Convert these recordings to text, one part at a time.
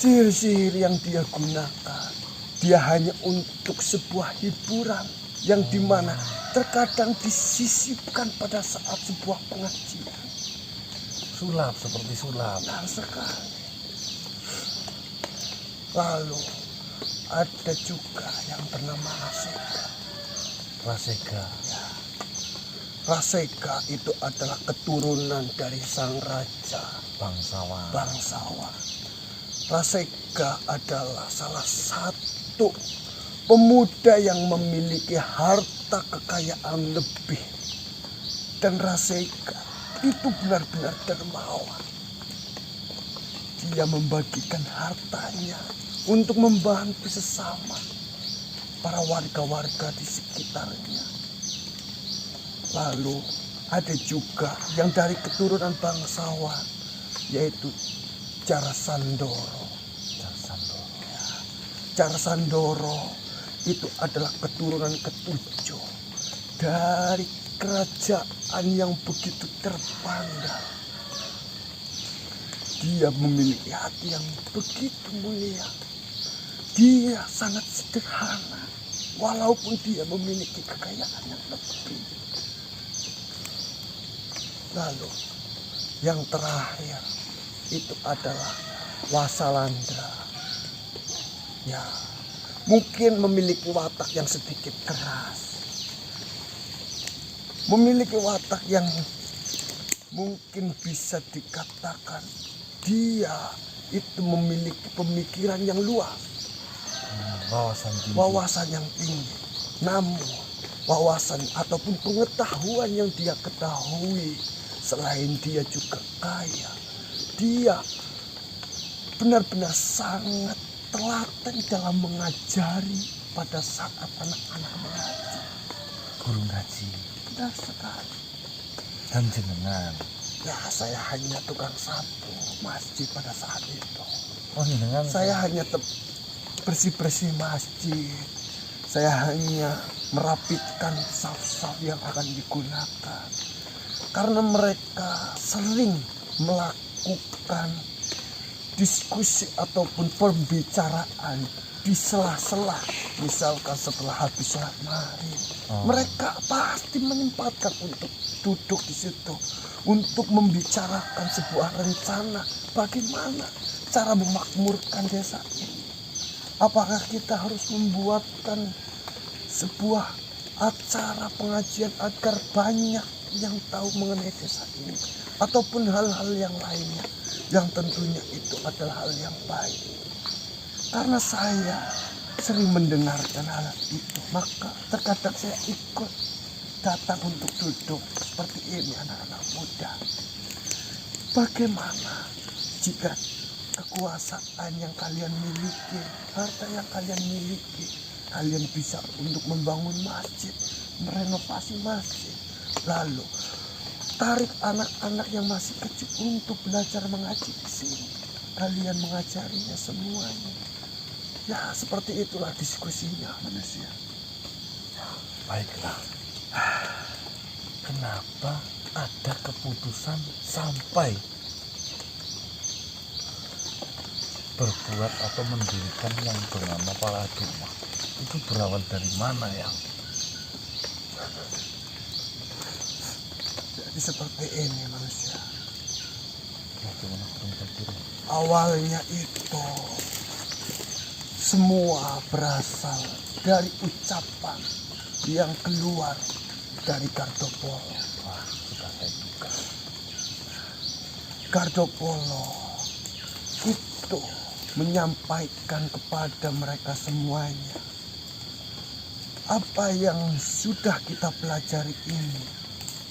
Sihir-sihir yang dia gunakan, dia hanya untuk sebuah hiburan yang dimana terkadang disisipkan pada saat sebuah pengajian. Sulap, seperti sulap. Benar sekali. Lalu ada juga yang bernama Rasega. Rasega. Ya. Rasega itu adalah keturunan dari sang raja bangsawan. Rasega adalah salah satu pemuda yang memiliki harta kekayaan lebih. Dan Rasega itu benar-benar dermawan. Dia membagikan hartanya untuk membantu sesama para warga-warga di sekitarnya. Lalu ada juga yang dari keturunan bangsawan, yaitu Jarasandoro. Jarasandoro itu adalah keturunan ketujuh dari kerajaan yang begitu terpandang. Dia memiliki hati yang begitu mulia. Dia sangat sederhana, walaupun dia memiliki kekayaan yang lebih. Lalu yang terakhir itu adalah Wasalandra. Ya, mungkin memiliki watak yang sedikit keras. Memiliki watak yang mungkin bisa dikatakan dia itu memiliki pemikiran yang luas. Wawasan yang tinggi. Namun wawasan ataupun pengetahuan yang dia ketahui, selain dia juga kaya, dia benar-benar sangat telaten dalam mengajari pada saat anak-anak mengaji. Guru ngaji. Benar sekali. Dan jenengan. Ya, saya hanya tukang sapu masjid pada saat itu. Oh, jenengan. Saya hanya bersih-bersih masjid. Saya hanya merapikan saf-saf yang akan digunakan. Karena mereka sering melakukan diskusi ataupun pembicaraan di sela-sela, misalkan setelah habis sholat maghrib. Mereka pasti menyempatkan untuk duduk di situ untuk membicarakan sebuah rencana bagaimana cara memakmurkan desa ini. Apakah kita harus membuatkan sebuah acara pengajian agar banyak yang tahu mengenai desa ini, ataupun hal-hal yang lainnya yang tentunya itu adalah hal yang baik. Karena saya sering mendengarkan hal itu, maka terkadang saya ikut datang untuk duduk seperti ini anak-anak muda. Bagaimana jika kekuasaan yang kalian miliki, harta yang kalian miliki, kalian bisa untuk membangun masjid, merenovasi masjid, lalu tarik anak-anak yang masih kecil untuk belajar mengaji di sini. Kalian mengajarinya semuanya. Ya, seperti itulah diskusinya manusia. Baiklah. Kenapa ada keputusan sampai berbuat atau mendirikan yang bernama Paladuma? Itu berawal dari mana ya? Jadi seperti ini manusia. Bagaimana kira-kira? Awalnya itu semua berasal dari ucapan yang keluar dari Gardopolo. Wah, sudah saya buka. Gardopolo itu menyampaikan kepada mereka semuanya apa yang sudah kita pelajari ini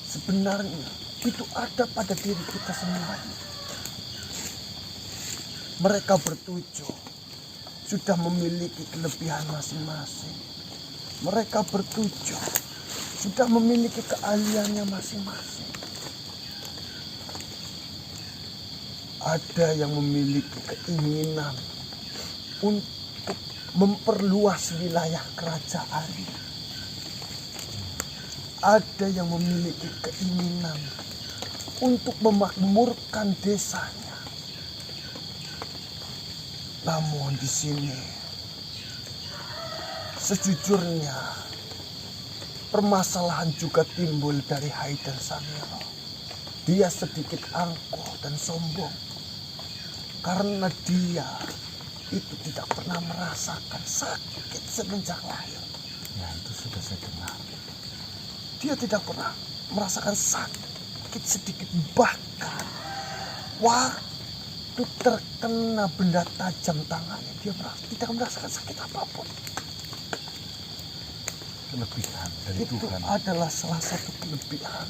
sebenarnya itu ada pada diri kita semuanya. Mereka bertujuh sudah memiliki kelebihan masing-masing. Mereka bertujuh sudah memiliki keahliannya masing-masing. Ada yang memiliki keinginan untuk memperluas wilayah kerajaan. Ada yang memiliki keinginan untuk memakmurkan desanya. Namun di sini sejujurnya permasalahan juga timbul dari Haydn Samiro. Dia sedikit angkuh dan sombong karena dia itu tidak pernah merasakan sakit semenjak lahir. Ya, itu sudah saya dengar. Dia tidak pernah merasakan sakit sedikit, bahkan waktu terkena benda tajam tangannya dia tidak merasakan sakit apapun. Kelebihan dari Itu Tuhan. adalah salah satu kelebihan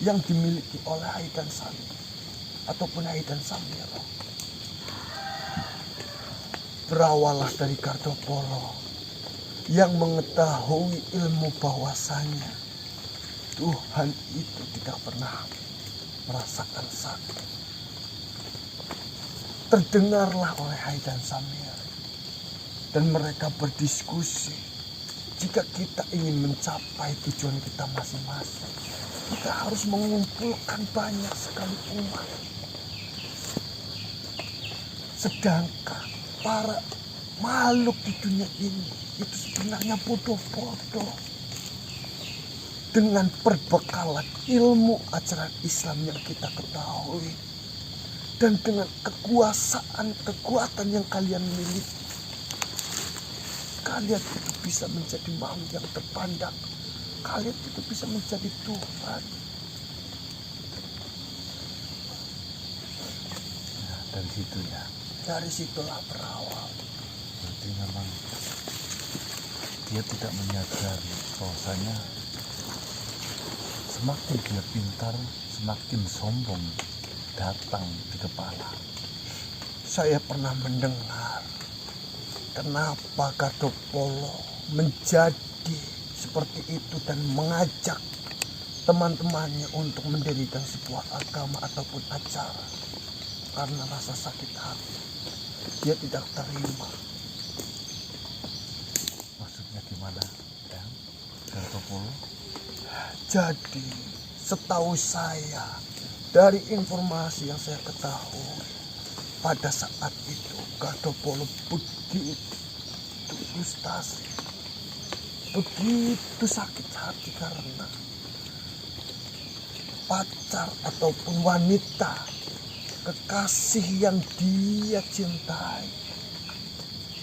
yang dimiliki oleh Haydn Samiro ataupun Haydn Samiro. Berawallah dari Gardopolo yang mengetahui ilmu bahwasanya Tuhan itu tidak pernah merasakan sakit. Terdengarlah oleh Haydn Samiro dan mereka berdiskusi, jika kita ingin mencapai tujuan kita masing-masing, kita harus mengumpulkan banyak sekali umat. Sedangkan para makhluk di dunia ini itu sebenarnya bodoh-bodoh. Dengan perbekalan ilmu ajaran Islam yang kita ketahui dan dengan kekuatan yang kalian miliki, kalian itu bisa menjadi makhluk yang terpandang. Kalian itu bisa menjadi Tuhan. Ya, dari situ ya. Dari situlah berawal. Berarti memang dia tidak menyadari bahwasanya semakin dia pintar, semakin sombong datang di kepala. Saya pernah mendengar kenapa Gardopolo menjadi seperti itu dan mengajak teman-temannya untuk mendirikan sebuah agama ataupun acara. Karena rasa sakit hati, dia tidak terima. Maksudnya gimana? Ya, Gardopolo? Jadi setahu saya, dari informasi yang saya ketahui, pada saat itu Gardopolo begitu frustasi, begitu sakit hati karena pacar ataupun wanita kekasih yang dia cintai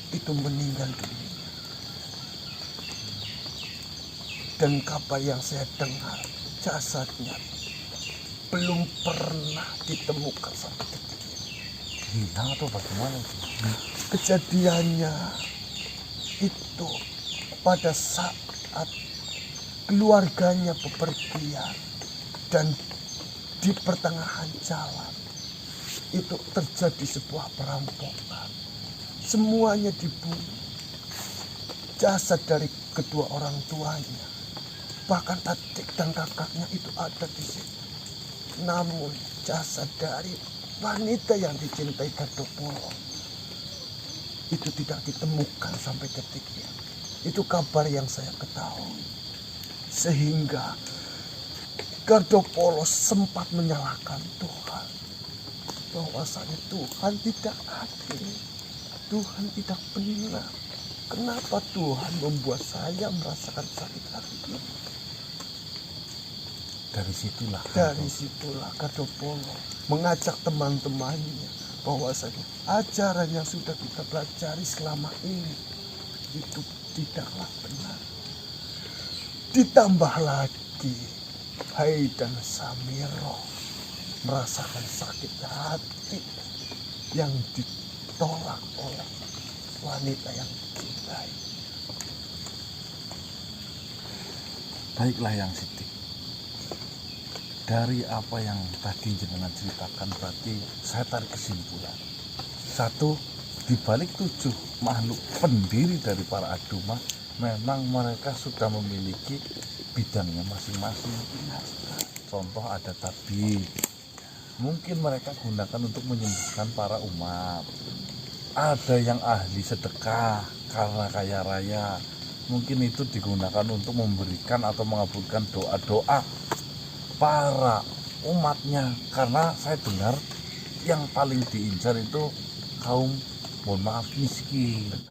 itu meninggal dunia. Dan kabar yang saya dengar, jasadnya belum pernah ditemukan sampai detik ini. Hilang atau bagaimana? Kejadiannya itu pada saat keluarganya bepergian dan di pertengahan jalan itu terjadi sebuah perampokan. Semuanya dibunuh. Jasad dari kedua orang tuanya, bahkan adik dan kakaknya itu ada di situ. Namun jasad dari wanita yang dicintai Gardopolo itu tidak ditemukan sampai detik ini. Itu kabar yang saya ketahui. Sehingga Gardopolo sempat menyalahkan Tuhan, bahwasanya Tuhan tidak adil, Tuhan tidak benar. Kenapa Tuhan membuat saya merasakan sakit hati ini? Dari situlah Gardopolo mengajak teman-temannya bahwasanya ajaran yang sudah kita pelajari selama ini itu tidaklah benar. Ditambah lagi Haydn Samiro merasakan sakit hati yang ditolak oleh wanita yang dicintai. Baiklah yang Siti. Dari apa yang tadi jenengan ceritakan, berarti saya tarik kesimpulan. Satu, di balik 7 makhluk pendiri dari para Aduma, memang mereka sudah memiliki bidangnya masing-masing. Contoh ada tabib, mungkin mereka gunakan untuk menyembuhkan para umat. Ada yang ahli sedekah karena kaya raya, mungkin itu digunakan untuk memberikan atau mengabulkan doa-doa para umatnya. Karena saya dengar yang paling diincar itu kaum mohon maaf miskin.